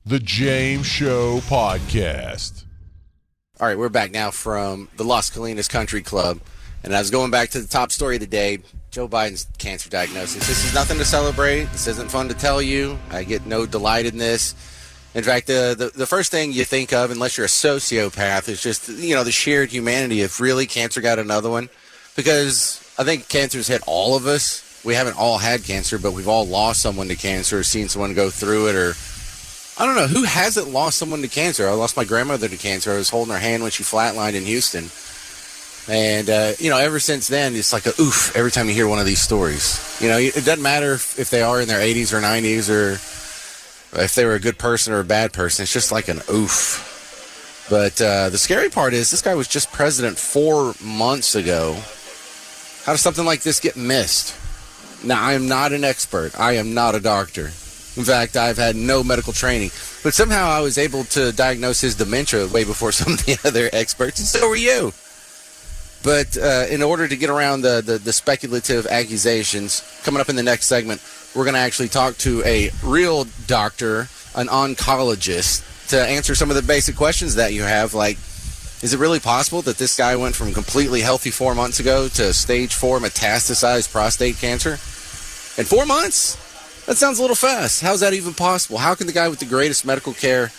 The James Show Podcast. All right, we're back now from the Las Colinas Country Club. And I was going back to the top story of the day, Joe Biden's cancer diagnosis. This is nothing to celebrate. This isn't fun to tell you. I get no delight in this. In fact, the first thing you think of, unless you're a sociopath, is just, the sheer humanity if really cancer got another one. Because I think cancer's hit all of us. We haven't all had cancer, but we've all lost someone to cancer or seen someone go through it, or I don't know. Who hasn't lost someone to cancer? I lost my grandmother to cancer. I was holding her hand when she flatlined in Houston. And, ever since then, it's like a oof every time you hear one of these stories. It doesn't matter if they are in their 80s or 90s or if they were a good person or a bad person. It's just like an oof. But the scary part is this guy was just president 4 months ago. How does something like this get missed? Now, I am not an expert. I am not a doctor. In fact, I've had no medical training. But somehow I was able to diagnose his dementia way before some of the other experts, and so were you. But in order to get around the speculative accusations, coming up in the next segment, we're going to actually talk to a real doctor, an oncologist, to answer some of the basic questions that you have, like, is it really possible that this guy went from completely healthy 4 months ago to stage 4 metastasized prostate cancer? In 4 months? That sounds a little fast. How's that even possible? How can the guy with the greatest medical care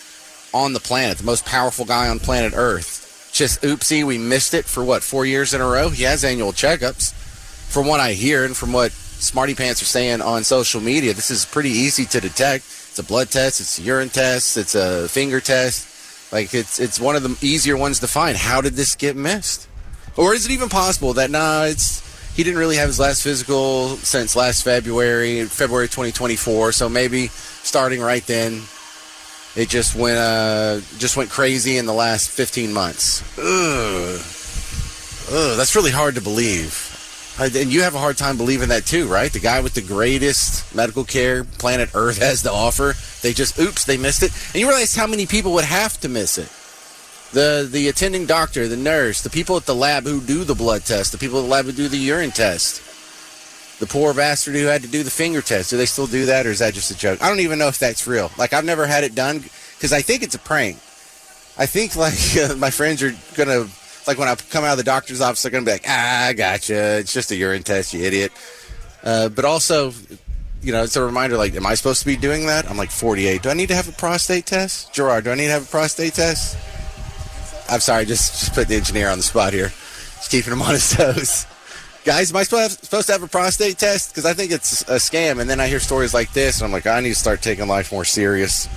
on the planet, the most powerful guy on planet Earth, just oopsie, we missed it for 4 years in a row? He has annual checkups. From what I hear and from what Smarty Pants are saying on social media, this is pretty easy to detect. It's a blood test, it's a urine test, it's a finger test. Like, it's one of the easier ones to find. How did this get missed? Or is it even possible that, he didn't really have his last physical since last February 2024, so maybe starting right then, it just went crazy in the last 15 months. Ugh, that's really hard to believe. And you have a hard time believing that too, right? The guy with the greatest medical care planet Earth has to offer, they missed it. And you realize how many people would have to miss it. The attending doctor, the nurse, the people at the lab who do the blood test, the people at the lab who do the urine test, the poor bastard who had to do the finger test. Do they still do that, or is that just a joke? I don't even know if that's real. Like, I've never had it done because I think it's a prank. I think, my friends are going to, when I come out of the doctor's office, they're going to be like, I gotcha. It's just a urine test, you idiot. But also, it's a reminder, am I supposed to be doing that? I'm 48. Do I need to have a prostate test? Gerard, do I need to have a prostate test? I'm sorry, just put the engineer on the spot here. Just keeping him on his toes. Guys, am I supposed to have a prostate test? Because I think it's a scam. And then I hear stories like this, and I'm like, I need to start taking life more serious.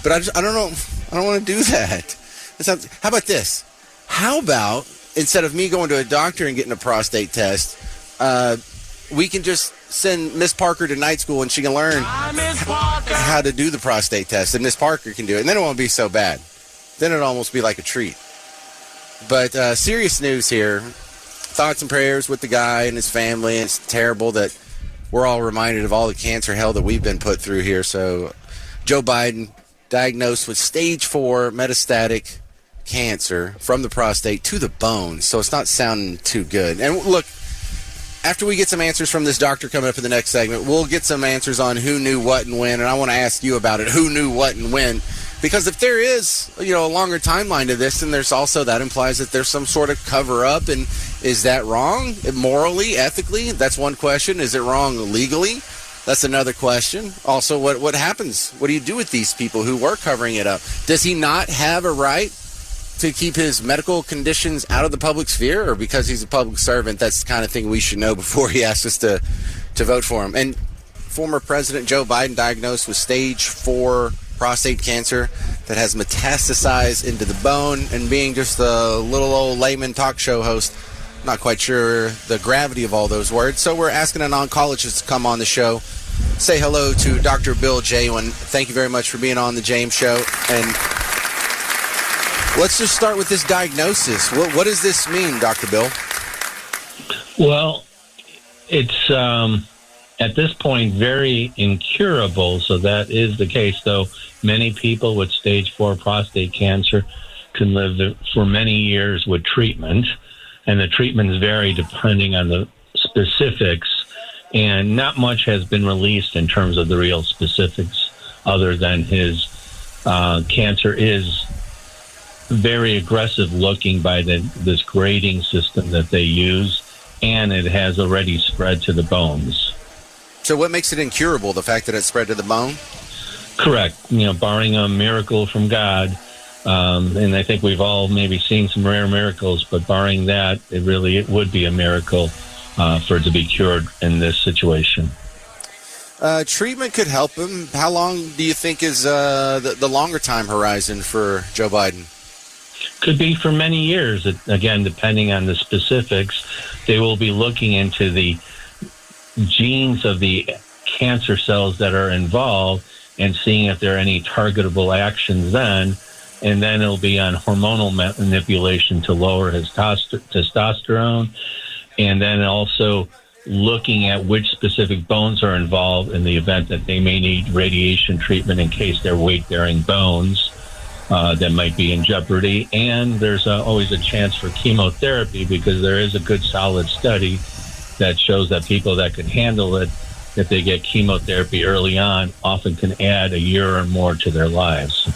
But I don't know. I don't want to do that. How about this? How about, instead of me going to a doctor and getting a prostate test, we can just send Miss Parker to night school, and she can learn how to do the prostate test. And Miss Parker can do it. And then it won't be so bad. Then it'll almost be like a treat. But serious news here. Thoughts and prayers with the guy and his family. It's terrible that we're all reminded of all the cancer hell that we've been put through here. So Joe Biden diagnosed with stage 4 metastatic cancer from the prostate to the bone. So it's not sounding too good. And look, after we get some answers from this doctor coming up in the next segment, we'll get some answers on who knew what and when. And I want to ask you about it. Who knew what and when? Because if there is, a longer timeline to this, then there's also, that implies that there's some sort of cover-up. And is that wrong? Morally, ethically? That's one question. Is it wrong legally? That's another question. Also, what happens? What do you do with these people who were covering it up? Does he not have a right to keep his medical conditions out of the public sphere? Or because he's a public servant, that's the kind of thing we should know before he asks us to vote for him? And former President Joe Biden diagnosed with stage 4 prostate cancer that has metastasized into the bone, and being just a little old layman talk show host, not quite sure the gravity of all those words. So we're asking an oncologist to come on the show. Say hello to Dr. Bill Jawin. Thank you very much for being on the James Show. And let's just start with this diagnosis. What does this mean, Dr. Bill? Well, it's at this point very incurable, so that is the case, though many people with stage 4 prostate cancer can live for many years with treatment, and the treatments vary depending on the specifics, and not much has been released in terms of the real specifics other than his cancer is very aggressive looking by this grading system that they use, and it has already spread to the bones. So what makes it incurable, the fact that it spread to the bone? Correct. Barring a miracle from God, and I think we've all maybe seen some rare miracles, but barring that, it would be a miracle for it to be cured in this situation. Treatment could help him. How long do you think is the longer time horizon for Joe Biden? Could be for many years. Again, depending on the specifics, they will be looking into the genes of the cancer cells that are involved and seeing if there are any targetable actions then. And then it'll be on hormonal manipulation to lower his testosterone. And then also looking at which specific bones are involved in the event that they may need radiation treatment in case they're weight-bearing bones that might be in jeopardy. And there's always a chance for chemotherapy because there is a good solid study that shows that people that can handle it, if they get chemotherapy early on, often can add a year or more to their lives.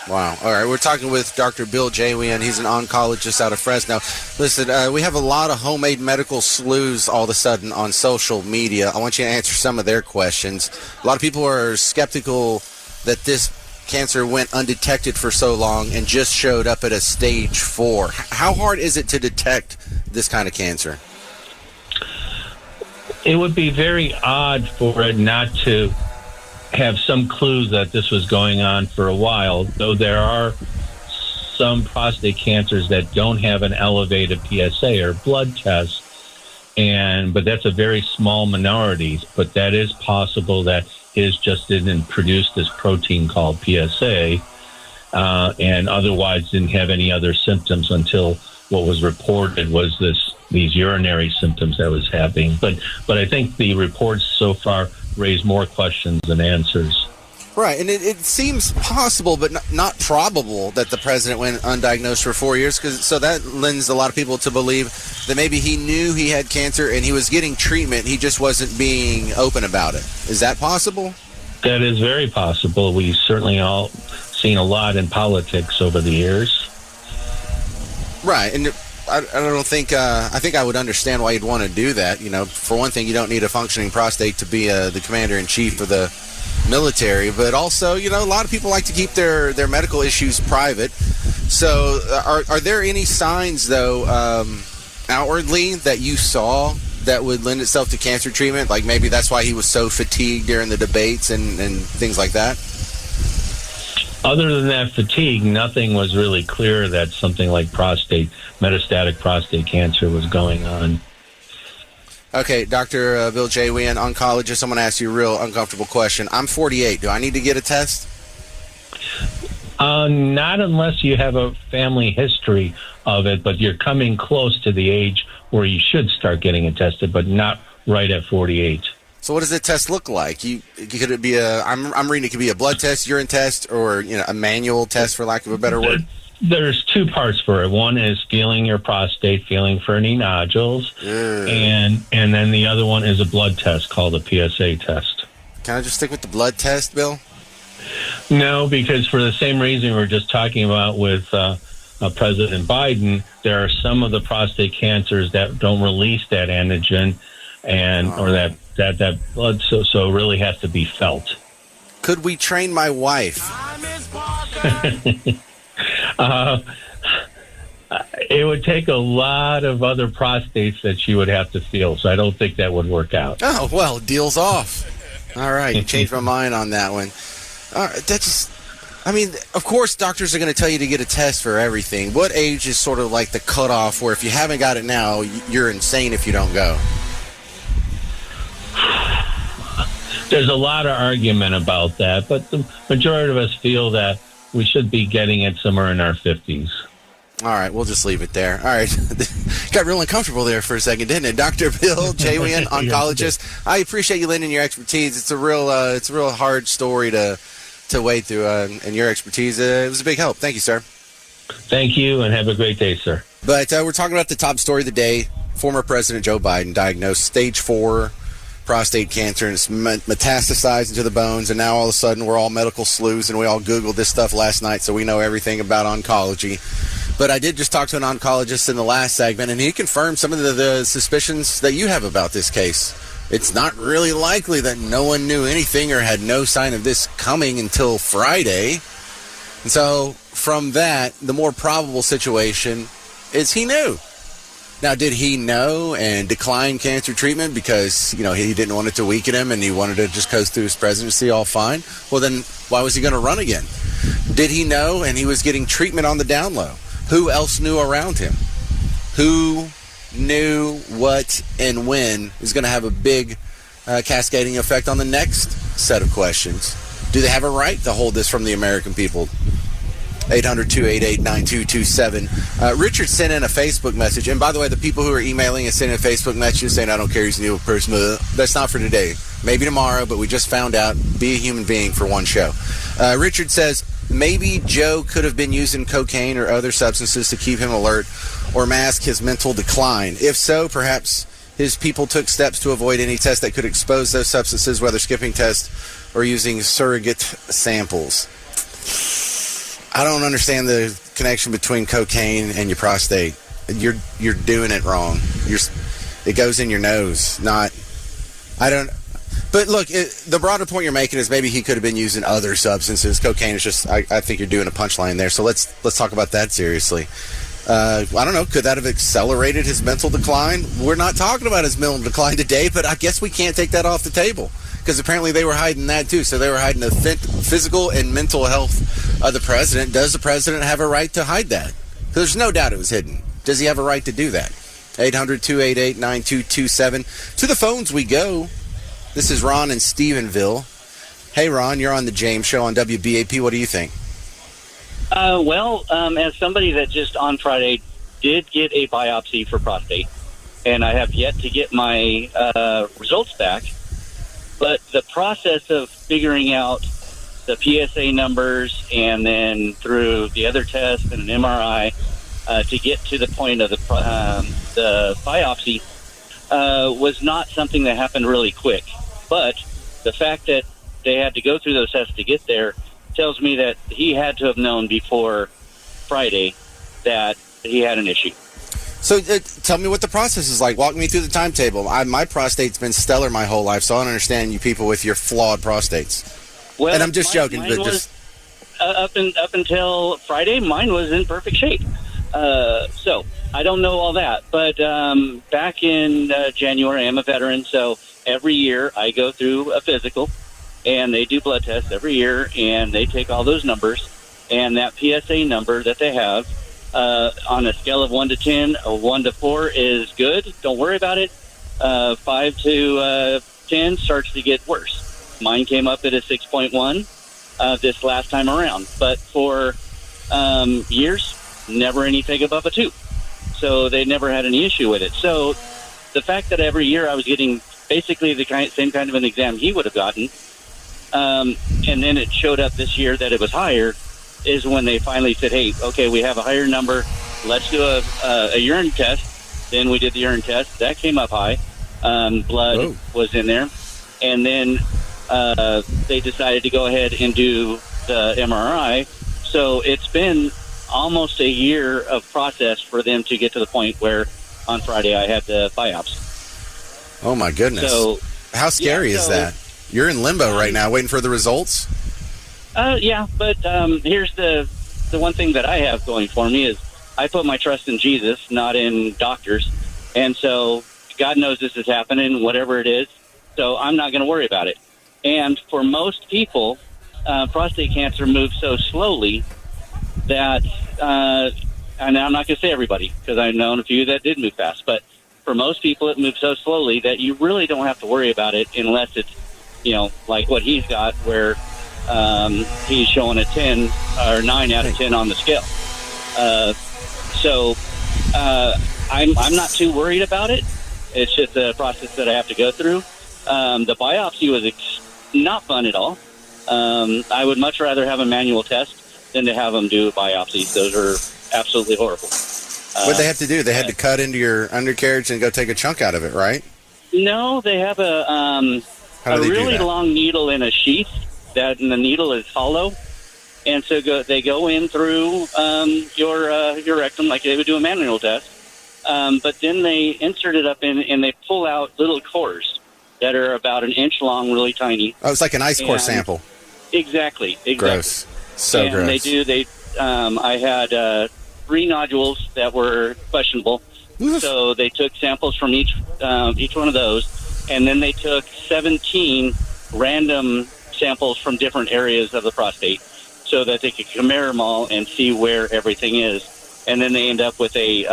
Wow. All right. We're talking with Dr. Bill Jawian. He's an oncologist out of Fresno. Listen, we have a lot of homemade medical sleuths all of a sudden on social media. I want you to answer some of their questions. A lot of people are skeptical that this cancer went undetected for so long and just showed up at a stage 4. How hard is it to detect this kind of cancer? It would be very odd for it not to have some clues that this was going on for a while, though there are some prostate cancers that don't have an elevated PSA or blood test, but that's a very small minority. But that is possible that his just didn't produce this protein called PSA, and otherwise didn't have any other symptoms until what was reported was these urinary symptoms that was happening. But I think the reports so far raise more questions than answers. Right, and it seems possible, but not probable, that the president went undiagnosed for 4 years. So that lends a lot of people to believe that maybe he knew he had cancer and he was getting treatment. He just wasn't being open about it. Is that possible? That is very possible. We've certainly all seen a lot in politics over the years. Right, and I don't think I think I would understand why you'd want to do that. For one thing, you don't need a functioning prostate to be the commander-in-chief of the military, but also, a lot of people like to keep their medical issues private. So are there any signs, though, outwardly that you saw that would lend itself to cancer treatment? Like maybe that's why he was so fatigued during the debates and things like that? Other than that fatigue, nothing was really clear that something like metastatic prostate cancer was going on. Okay, Dr. Bill Jawian, oncologist, I'm going to ask you a real uncomfortable question. I'm 48. Do I need to get a test? Not unless you have a family history of it, but you're coming close to the age where you should start getting it tested, but not right at 48. So what does the test look like? Could it be I'm reading it could be a blood test, urine test, or a manual test, for lack of a better word? There's two parts for it. One is feeling your prostate, feeling for any nodules, and then the other one is a blood test called a PSA test. Can I just stick with the blood test, Bill? No, because for the same reason we were just talking about with President Biden, there are some of the prostate cancers that don't release that antigen, or that blood, so it really has to be felt. Could we train my wife? It would take a lot of other prostates that she would have to feel, so I don't think that would work out. Oh, well, deal's off. All right, you changed my mind on that one. Of course, doctors are going to tell you to get a test for everything. What age is sort of like the cutoff where if you haven't got it now, you're insane if you don't go? There's a lot of argument about that, but the majority of us feel that we should be getting it somewhere in our 50s. All right, we'll just leave it there. All right. Got real uncomfortable there for a second, didn't it? Dr. Bill Jawian, oncologist. I appreciate you lending your expertise. It's a real hard story to wade through, and your expertise, it was a big help. Thank you, sir. Thank you, and have a great day, sir. But we're talking about the top story of the day. Former President Joe Biden diagnosed stage 4 prostate cancer, and it's metastasized into the bones, and now all of a sudden we're all medical sleuths, and we all Googled this stuff last night, so we know everything about oncology. But I did just talk to an oncologist in the last segment, and he confirmed some of the suspicions that you have about this case. It's not really likely that no one knew anything or had no sign of this coming until Friday. And so from that, the more probable situation is he knew. Now, did he know and decline cancer treatment because, he didn't want it to weaken him and he wanted to just coast through his presidency all fine? Well, then why was he going to run again? Did he know and he was getting treatment on the down low? Who else knew around him? Who knew what and when is going to have a big cascading effect on the next set of questions? Do they have a right to hold this from the American people? 800-288-9227. Richard sent in a Facebook message. And by the way, the people who are emailing and sending a Facebook message saying, I don't care, he's a new person, that's not for today. Maybe tomorrow, but we just found out. Be a human being for one show. Richard says, maybe Joe could have been using cocaine or other substances to keep him alert or mask his mental decline. If so, perhaps his people took steps to avoid any tests that could expose those substances, whether skipping tests or using surrogate samples. I don't understand the connection between cocaine and your prostate. You're doing it wrong. It goes in your nose, not. I don't. But look, the broader point you're making is maybe he could have been using other substances. Cocaine is just. I think you're doing a punchline there. So let's talk about that seriously. I don't know. Could that have accelerated his mental decline? We're not talking about his mental decline today, but I guess we can't take that off the table. Because apparently they were hiding that too. So they were hiding the physical and mental health of the president. Does the president have a right to hide that? There's no doubt it was hidden. Does he have a right to do that? 800-288-9227. To the phones we go. This is Ron in Stephenville. Hey, Ron, you're on the James Show on WBAP. What do you think? As somebody that just on Friday did get a biopsy for prostate, and I have yet to get my results back, but the process of figuring out the PSA numbers and then through the other test and an MRI to get to the point of the biopsy was not something that happened really quick. But the fact that they had to go through those tests to get there tells me that he had to have known before Friday that he had an issue. So tell me what the process is like. Walk me through the timetable. My prostate's been stellar my whole life, so I don't understand you people with your flawed prostates. Well, and I'm just joking, but just up until Friday, mine was in perfect shape. So I don't know all that, but back in January, I'm a veteran, so every year I go through a physical, and they do blood tests every year, and they take all those numbers, and that PSA number that they have. On a scale of 1 to 10, a 1 to 4 is good. Don't worry about it. 5 to 10 starts to get worse. Mine came up at a 6.1 this last time around. But for years, never anything above a 2. So they never had any issue with it. So the fact that every year I was getting basically the same kind of an exam he would have gotten, and then it showed up this year that it was higher, is when they finally said, hey, okay, we have a higher number. Let's do a urine test. Then we did the urine test. That came up high. Blood was in there. And then they decided to go ahead and do the MRI. So it's been almost a year of process for them to get to the point where on Friday I had the biopsy. Oh, my goodness. So how scary is that? You're in limbo right now waiting for the results? Yeah, but here's the one thing that I have going for me is I put my trust in Jesus, not in doctors. And so God knows this is happening, whatever it is. So I'm not going to worry about it. And for most people, prostate cancer moves so slowly that, and I'm not going to say everybody, because I've known a few that did move fast, but for most people it moves so slowly that you really don't have to worry about it unless it's, like what he's got where he's showing a 10 or 9 out of 10 on the scale. So I'm not too worried about it. It's just a process that I have to go through. The biopsy was not fun at all. I would much rather have a manual test than to have them do biopsies. Those are absolutely horrible. What they have to do, they had to cut into your undercarriage and go take a chunk out of it, right? No, they have a How do they do really that? long needle in a sheath, and the needle is hollow. And so they go in through your rectum like they would do a manual test. But then they insert it up in, and they pull out little cores that are about an inch long, really tiny. Oh, it's like an ice core And- sample. Exactly. Gross. So and gross. I had 3 nodules that were questionable. So they took samples from each one of those, and then they took 17 random samples from different areas of the prostate so that they could compare them all and see where everything is. And then they end up with a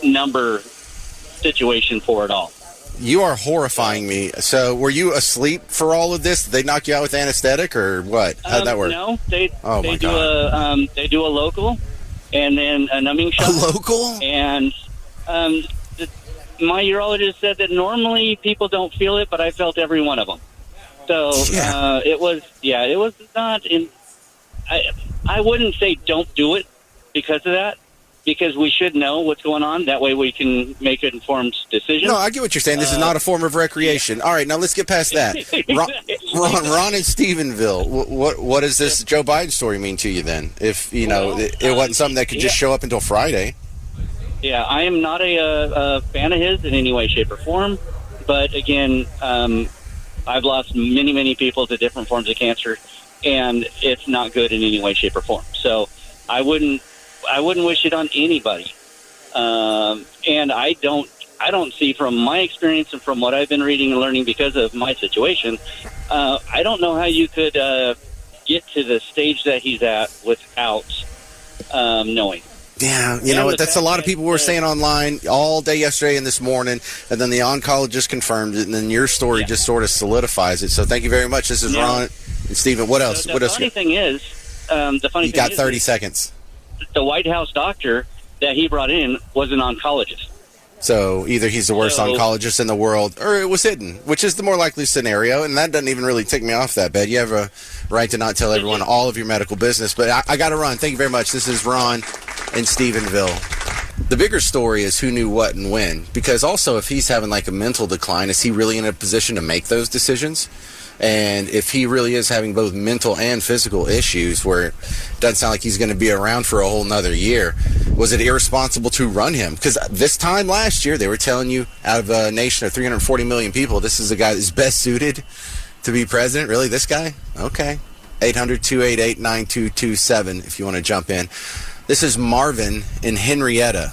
number situation for it all. You are horrifying me. So were you asleep for all of this? Did they knock you out with anesthetic or what? How did that work? No, they my do God. they do a local and then a numbing shot. A local? And my urologist said that normally people don't feel it, but I felt every one of them. So Yeah. it was not in. I wouldn't say don't do it because of that, because we should know what's going on. That way we can make an informed decision. No, I get what you're saying. This is not a form of recreation. All right, now let's get past that. Ron in Stephenville, what does this Joe Biden story mean to you then? If, it wasn't something that could just show up until Friday. Yeah, I am not a fan of his in any way, shape, or form. But again, I've lost many, many people to different forms of cancer, and it's not good in any way, shape, or form. So I wouldn't wish it on anybody. And I don't see from my experience and from what I've been reading and learning because of my situation, I don't know how you could get to the stage that he's at without knowing. Yeah, you know what? That's a lot of people were saying online all day yesterday and this morning, and then the oncologist confirmed it, and then your story just sort of solidifies it. So thank you very much. This is Ron and Stephen. What else? The funny thing is, You got 30 seconds. The White House doctor that he brought in was an oncologist. So either he's the worst So- oncologist in the world, or it was hidden, which is the more likely scenario, and that doesn't even really tick me off that bad. You have a right to not tell everyone all of your medical business, but I got to run. Thank you very much. This is Ron in Stephenville. The bigger story is who knew what and when, because also if he's having like a mental decline, is he really in a position to make those decisions? And if he really is having both mental and physical issues where it doesn't sound like he's going to be around for a whole nother year, was it irresponsible to run him? Because this time last year, they were telling you out of a nation of 340 million people, this is the guy that's best suited to be president. Really, this guy? Okay. 800-288-9227 if you want to jump in. This is Marvin in Henrietta.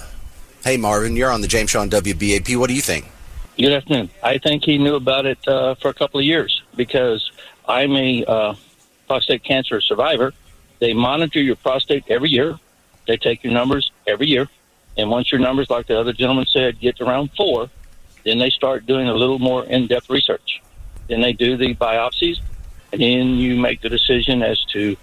Hey, Marvin, you're on the James Shaw on WBAP. What do you think? Good afternoon. I think he knew about it for a couple of years because I'm a prostate cancer survivor. They monitor your prostate every year. They take your numbers every year. And once your numbers, like the other gentleman said, get to around 4, then they start doing a little more in-depth research. Then they do the biopsies, and then you make the decision as to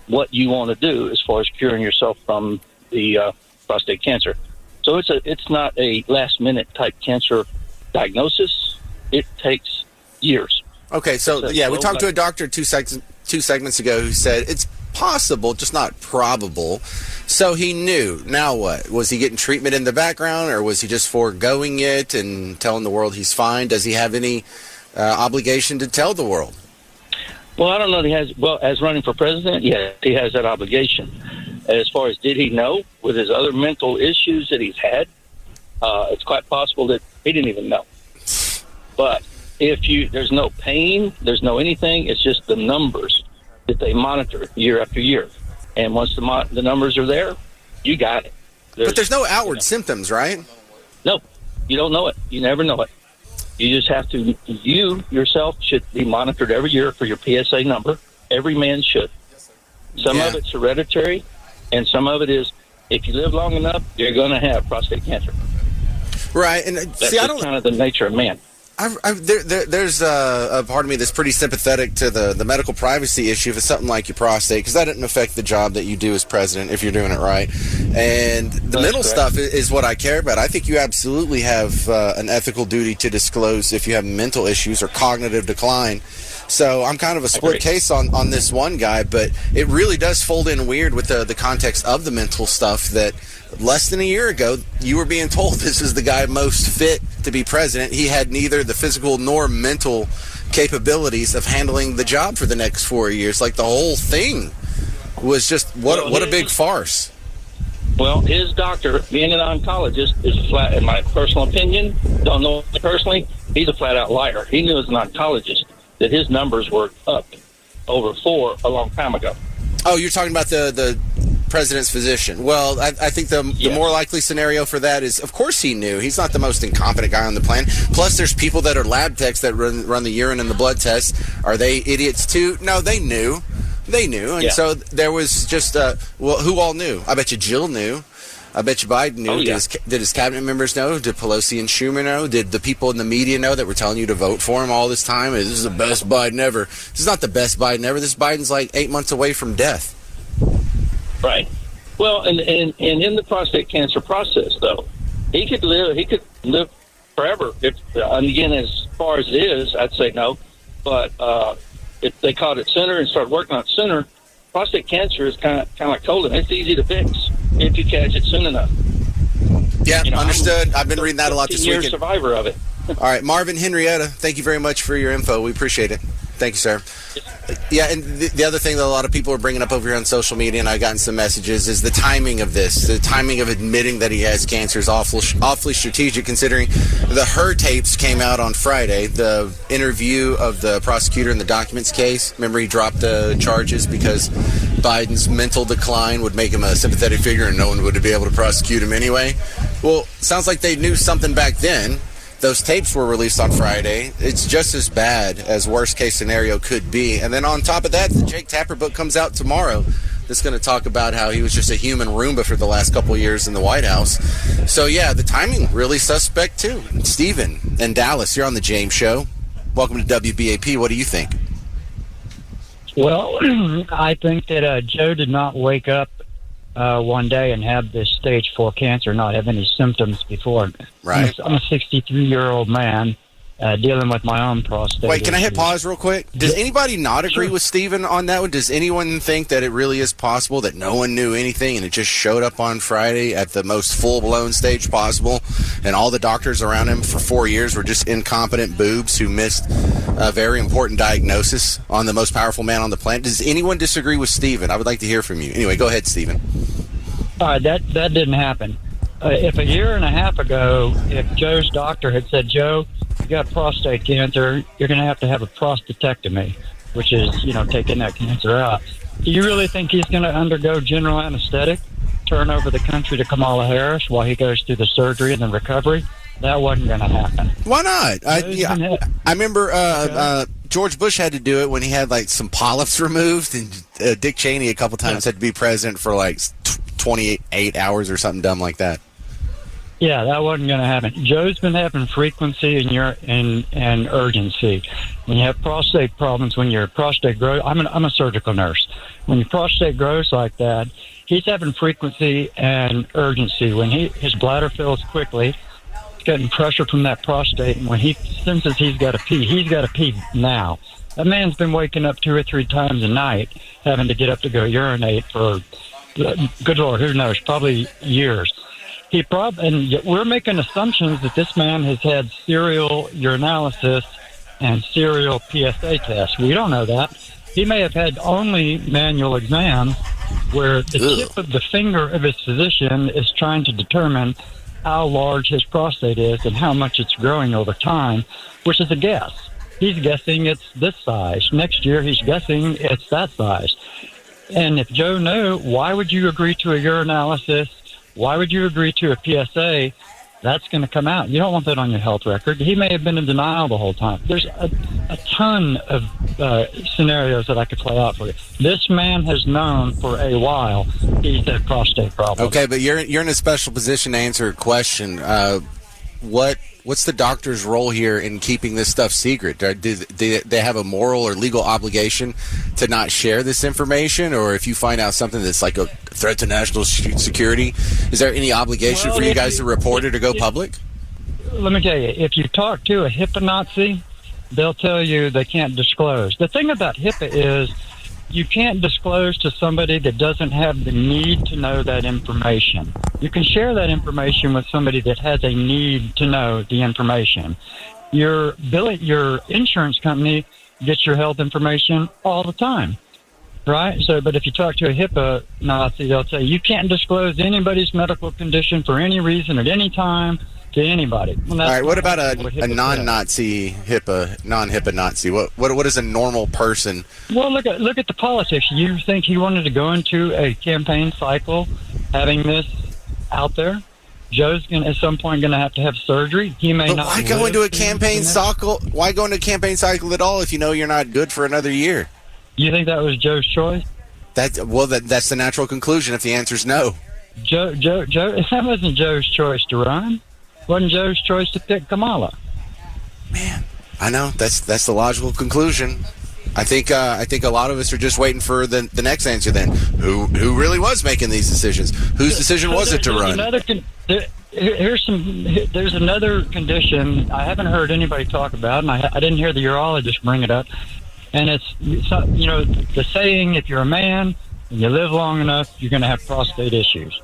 what you want to do as far as curing yourself from the prostate cancer. So it's not a last-minute type cancer diagnosis. It takes years. Okay, so we talked to a doctor two segments ago who said it's possible, just not probable. So he knew. Now what? Was he getting treatment in the background, or was he just foregoing it and telling the world he's fine? Does he have any obligation to tell the world? Well, I don't know that he has. Well, as running for president, yes, he has that obligation. As far as did he know with his other mental issues that he's had, it's quite possible that he didn't even know. But there's no pain, there's no anything, it's just the numbers that they monitor year after year. And once the numbers are there, you got it. But there's no outward symptoms, right? No, you don't know it. You never know it. You just have to, you yourself should be monitored every year for your PSA number. Every man should. Some of it's hereditary, and some of it is if you live long enough, you're going to have prostate cancer. Right, and That's see, I don't kind of the nature of man. There's a part of me that's pretty sympathetic to the medical privacy issue if it's something like your prostate, because that doesn't affect the job that you do as president if you're doing it right. And the mental stuff is what I care about. I think you absolutely have an ethical duty to disclose if you have mental issues or cognitive decline. So I'm kind of a split case on this one guy, but it really does fold in weird with the context of the mental stuff that less than a year ago, you were being told this is the guy most fit to be president. He had neither the physical nor mental capabilities of handling the job for the next 4 years. Like, the whole thing was just, what a big farce. Well, his doctor, being an oncologist, is flat, in my personal opinion, don't know him personally, he's a flat-out liar. He knew as an oncologist that his numbers were up over 4 a long time ago. Oh, you're talking about the president's physician. Well, I think the more likely scenario for that is, of course he knew. He's not the most incompetent guy on the planet. Plus, there's people that are lab techs that run the urine and the blood tests. Are they idiots too? No, they knew. They knew. And so there was just, who all knew? I bet you Jill knew. I bet you Biden knew. Oh, yeah. Did his cabinet members know? Did Pelosi and Schumer know? Did the people in the media know that were telling you to vote for him all this time? This is the best Biden ever. This is not the best Biden ever. This Biden's like 8 months away from death. Right. Well, and in the prostate cancer process, though, he could live forever. And again, as far as it is, I'd say no. But if they caught it sooner and started working on it sooner, prostate cancer is kind of like colon. It's easy to fix if you catch it soon enough. Yeah, understood. I've been reading that a lot this weekend. Survivor of it. All right, Marvin, Henrietta, thank you very much for your info. We appreciate it. Thank you, sir. Yeah, and the other thing that a lot of people are bringing up over here on social media, and I've gotten some messages, is the timing of this. The timing of admitting that he has cancer is awfully strategic, considering the Her tapes came out on Friday, the interview of the prosecutor in the documents case. Remember, he dropped the charges because Biden's mental decline would make him a sympathetic figure and no one would be able to prosecute him anyway. Well, sounds like they knew something back then. Those tapes were released on Friday. It's just as bad as worst case scenario could be. And then on top of that, the Jake Tapper book comes out tomorrow. That's going to talk about how he was just a human Roomba for the last couple of years in the White House. So, yeah, the timing really suspect, too. Steven in Dallas, you're on the James Show. Welcome to WBAP. What do you think? Well, I think that Joe did not wake up one day and have this stage 4 cancer, not have any symptoms before. Right. I'm a 63-year-old man dealing with my own prostate. Wait, can I hit pause real quick? Does anybody not agree with Steven on that one? Does anyone think that it really is possible that no one knew anything and it just showed up on Friday at the most full-blown stage possible and all the doctors around him for 4 years were just incompetent boobs who missed a very important diagnosis on the most powerful man on the planet? Does anyone disagree with Steven? I would like to hear from you. Anyway, go ahead, Steven. All right, that didn't happen. If a year and a half ago, if Joe's doctor had said, Joe, you got prostate cancer, you're going to have a prostatectomy, which is, taking that cancer out. Do you really think he's going to undergo general anesthetic, turn over the country to Kamala Harris while he goes through the surgery and the recovery? That wasn't going to happen. Why not? I remember George Bush had to do it when he had some polyps removed, and Dick Cheney a couple times had to be president for 28 hours or something dumb like that. Yeah, that wasn't going to happen. Joe's been having frequency and urgency. When you have prostate problems, when your prostate grows, I'm a surgical nurse. When your prostate grows like that, he's having frequency and urgency. When his bladder fills quickly, he's getting pressure from that prostate, and when he senses he's got to pee now. That man's been waking up 2 or 3 times a night, having to get up to go urinate for, good Lord, who knows, probably years. And we're making assumptions that this man has had serial urinalysis and serial PSA tests. We don't know that. He may have had only manual exams where the tip of the finger of his physician is trying to determine how large his prostate is and how much it's growing over time, which is a guess. He's guessing it's this size. Next year, he's guessing it's that size. And if Joe knew, why would you agree to a urinalysis? Why would you agree to a PSA? That's going to come out. You don't want that on your health record. He may have been in denial the whole time. There's a ton of scenarios that I could play out for you. This man has known for a while he's had prostate problems. Okay, but you're in a special position to answer a question. What's the doctor's role here in keeping this stuff secret? Do they have a moral or legal obligation to not share this information? Or if you find out something that's like a threat to national security, is there any obligation for you guys to report it or go public? Let me tell you, if you talk to a HIPAA Nazi, they'll tell you they can't disclose. The thing about HIPAA is you can't disclose to somebody that doesn't have the need to know that information. You can share that information with somebody that has a need to know the information. Your insurance company gets your health information all the time, right? So, but if you talk to a HIPAA Nazi, they'll say you can't disclose anybody's medical condition for any reason at any time to anybody. All right, what about a non-Nazi non-HIPAA Nazi? What is a normal person? Well, look at the politics. You think he wanted to go into a campaign cycle having this out there? Joe's at some point going to have surgery. He may but not. Why go into a campaign cycle? Why go into a campaign cycle at all if you know you're not good for another year? You think that was Joe's choice? That's the natural conclusion if the answer is no. Joe, that wasn't Joe's choice to run. Wasn't Joe's choice to pick Kamala. Man, I know that's the logical conclusion. I think a lot of us are just waiting for the next answer. Then, who really was making these decisions? Whose decision was it to run? There's another condition I haven't heard anybody talk about, and I didn't hear the urologist bring it up. And it's the saying: if you're a man and you live long enough, you're going to have prostate issues.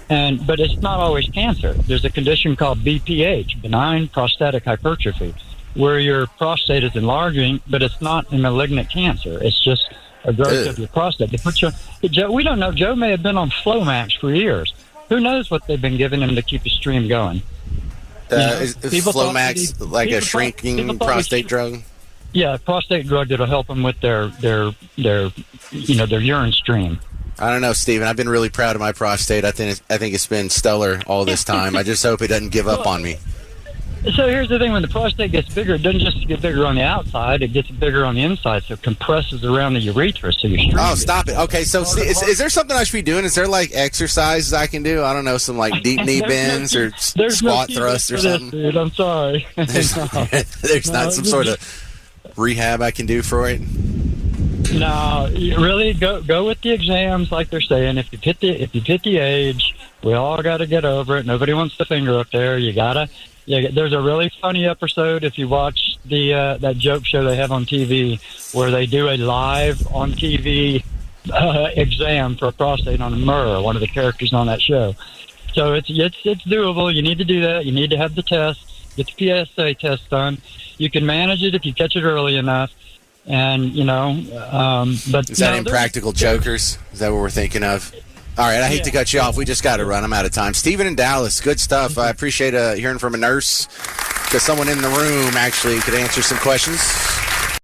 But it's not always cancer. There's a condition called BPH, benign prostatic hypertrophy, where your prostate is enlarging, but it's not a malignant cancer. It's just a growth of your prostate. We don't know. Joe may have been on Flomax for years. Who knows what they've been giving him to keep his stream going? Is Flomax like a shrinking prostate drug? Yeah, a prostate drug that'll help them with their urine stream. I don't know, Steven. I've been really proud of my prostate. I think it's been stellar all this time. I just hope it doesn't give up on me. So here's the thing: when the prostate gets bigger, it doesn't just get bigger on the outside; it gets bigger on the inside. So it compresses around the urethra. So you. Oh, stop it! Okay, so is there something I should be doing? Is there like exercises I can do? I don't know, some like deep knee bends or squat thrusts or something. Dude, I'm sorry. There's not some sort of rehab I can do for it. No, you really go with the exams, like they're saying. If you hit the age, we all got to get over it. Nobody wants the finger up there. You gotta. Yeah, there's a really funny episode if you watch that joke show they have on TV where they do a live on TV exam for a prostate on Murr, one of the characters on that show. So it's doable. You need to do that. You need to have the test, get the PSA test done. You can manage it if you catch it early enough. And but is that Impractical Jokers? Is that what we're thinking of? All right, I hate to cut you off. We just got to run. I'm out of time. Steven in Dallas, good stuff. I appreciate hearing from a nurse because someone in the room actually could answer some questions.